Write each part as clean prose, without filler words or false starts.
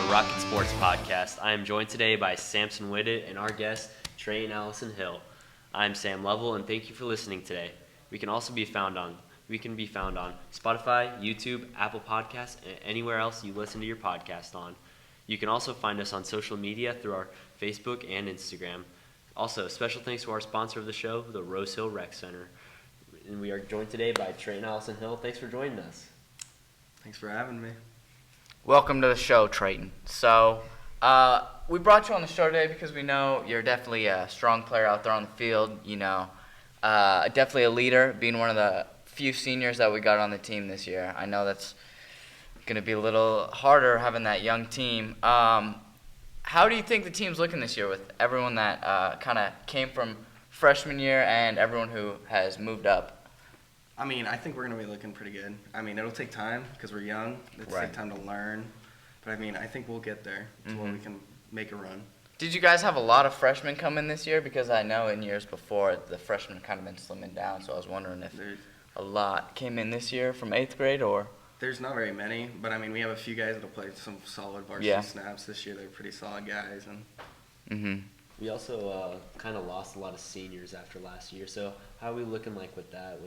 Rocket Sports Podcast. I am joined today by Samson Whitted and our guest, Trayton Allison-Hill. I'm Sam Lovell, and thank you for listening today. We can be found on Spotify, YouTube, Apple Podcasts, and anywhere else you listen to your podcast on. You can also find us on social media through our Facebook and Instagram. Also, special thanks to our sponsor of the show, the Rose Hill Rec Center. And we are joined today by Trayton Allison-Hill. Thanks for joining us. Thanks for having me. Welcome to the show, Trayton. So, we brought you on the show today because we know you're definitely a strong player out there on the field. Definitely a leader, being one of the few seniors that we got on the team this year. I know that's going to be a little harder having that young team. How do you think the team's looking this year with everyone that kind of came from freshman year and everyone who has moved up? I think we're going to be looking pretty good. It'll take time because we're young. It'll take time to learn. But, I think we'll get there to where we can make a run. Did you guys have a lot of freshmen come in this year? Because I know in years before, the freshmen kind of been slimming down. So I was wondering if a lot came in this year from 8th grade or? There's not very many. But, we have a few guys that will play some solid varsity snaps this year. They're pretty solid guys. We also kind of lost a lot of seniors after last year. So how are we looking with that?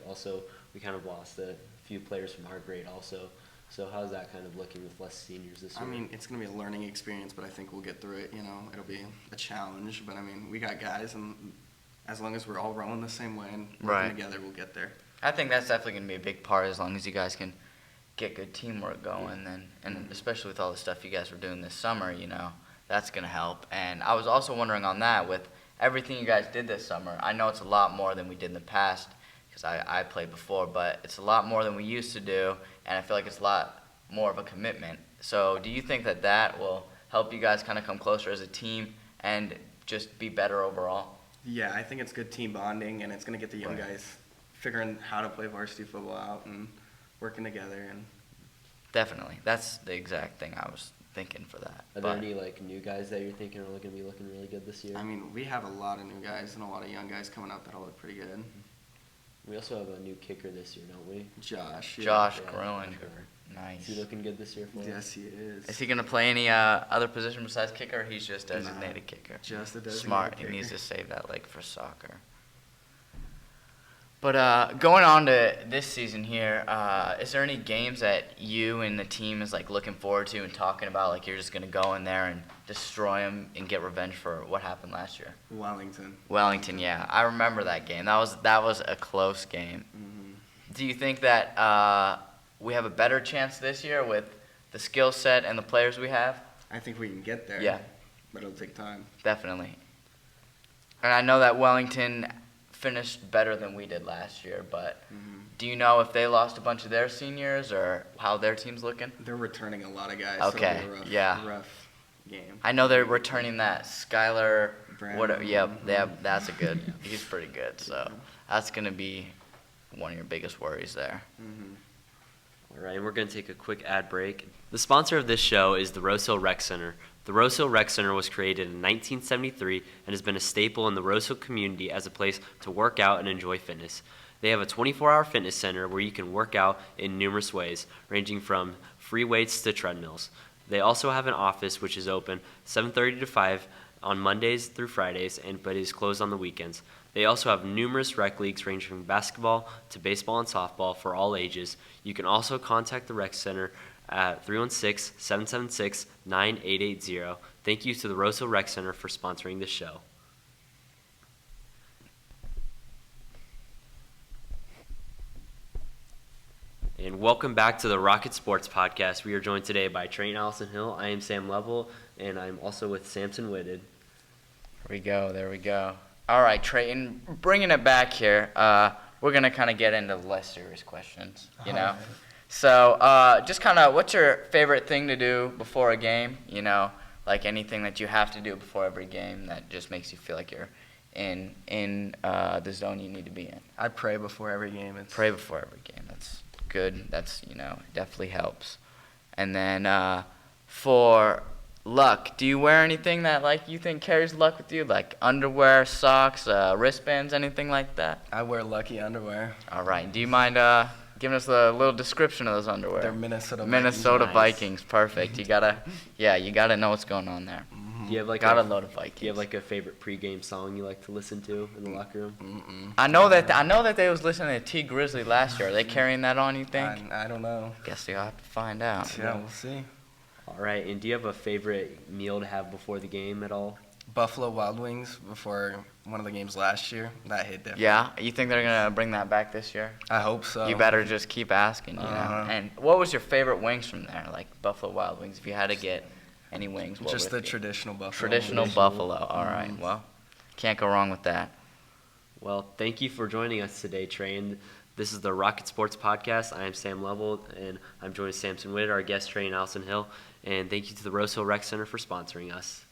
Also we kind of lost a few players from our grade also. So how's that kind of looking with less seniors this year? It's going to be a learning experience, but I think we'll get through it. It'll be a challenge. But, we got guys, and as long as we're all rowing the same way and working together, we'll get there. I think that's definitely going to be a big part as long as you guys can get good teamwork going. And especially with all the stuff you guys were doing this summer, that's going to help. And I was also wondering on that, with everything you guys did this summer, I know it's a lot more than we did in the past because I played before, but it's a lot more than we used to do, and I feel like it's a lot more of a commitment. So do you think that will help you guys kind of come closer as a team and just be better overall? Yeah, I think it's good team bonding, and it's going to get the young guys figuring how to play varsity football out and working together. Definitely. That's the exact thing I was thinking for that. Are there any new guys that you're thinking are going to be looking really good this year? We have a lot of new guys and a lot of young guys coming up that'll look pretty good. We also have a new kicker this year, don't we? Josh Groen. Nice. Is he looking good this year for us? Yes, he is. Is he going to play any other position besides kicker, or he's just designated kicker? Just a designated Smart. kicker. He needs to save that leg for soccer. But going on to this season here, is there any games that you and the team is looking forward to and talking about? You're just going to go in there and destroy them and get revenge for what happened last year? Wellington, yeah. I remember that game. That was a close game. Mm-hmm. Do you think that we have a better chance this year with the skill set and the players we have? I think we can get there. Yeah. But it'll take time. Definitely. And I know that Wellington finished better than we did last year, but do you know if they lost a bunch of their seniors or how their team's looking? They're returning a lot of guys. Okay, so it'll be a rough game. I know they're returning that Skylar. Brandon. That's a good. He's pretty good, so that's going to be one of your biggest worries there. All right, and we're going to take a quick ad break. The sponsor of this show is the Rose Hill Rec Center. The Rose Hill Rec Center was created in 1973 and has been a staple in the Rose Hill community as a place to work out and enjoy fitness. They have a 24-hour fitness center where you can work out in numerous ways, ranging from free weights to treadmills. They also have an office which is open 7:30 to 5 on Mondays through Fridays, but is closed on the weekends. They also have numerous rec leagues ranging from basketball to baseball and softball for all ages. You can also contact the rec center at 316-776-9880. Thank you to the Rose Hill Rec Center for sponsoring this show. And welcome back to the Rocket Sports Podcast. We are joined today by Trayton Allison-Hill. I am Sam Lovell, and I'm also with Samson Whitted. There we go. All right, Trayton, bringing it back here, we're going to kind of get into less serious questions, Right. So just kind of, what's your favorite thing to do before a game? Anything that you have to do before every game that just makes you feel like you're in the zone you need to be in. I pray before every game. Pray before every game. That's good. That's, definitely helps. And then for luck, do you wear anything that you think carries luck with you, like underwear, socks, wristbands, anything like that? I wear lucky underwear. All right. Do you mind giving us a little description of those underwear. They're Minnesota Minnesota Vikings. Vikings, perfect. You gotta know what's going on there. Do you have like Got a a load of Vikings. Do you have like a favorite pregame song you like to listen to in the locker room? Mm-mm. I know that they was listening to T Grizzly last year. Are they carrying that on? You think? I don't know. Guess you'll have to find out. Yeah, we'll see. All right, and do you have a favorite meal to have before the game at all? Buffalo Wild Wings before one of the games last year. That hit different. Yeah, you think they're gonna bring that back this year? I hope so. You better just keep asking, you know. Uh-huh. And what was your favorite wings from there? Like Buffalo Wild Wings. If you had to get any wings, what Just would the it be? traditional Buffalo. Traditional wings. Buffalo. All right. Well, can't go wrong with that. Well, thank you for joining us today, Trayton. This is the Rocket Sports Podcast. I am Sam Lovell, and I'm joined with Samson Whitted, our guest, Trayton Allison-Hill. And thank you to the Rose Hill Rec Center for sponsoring us.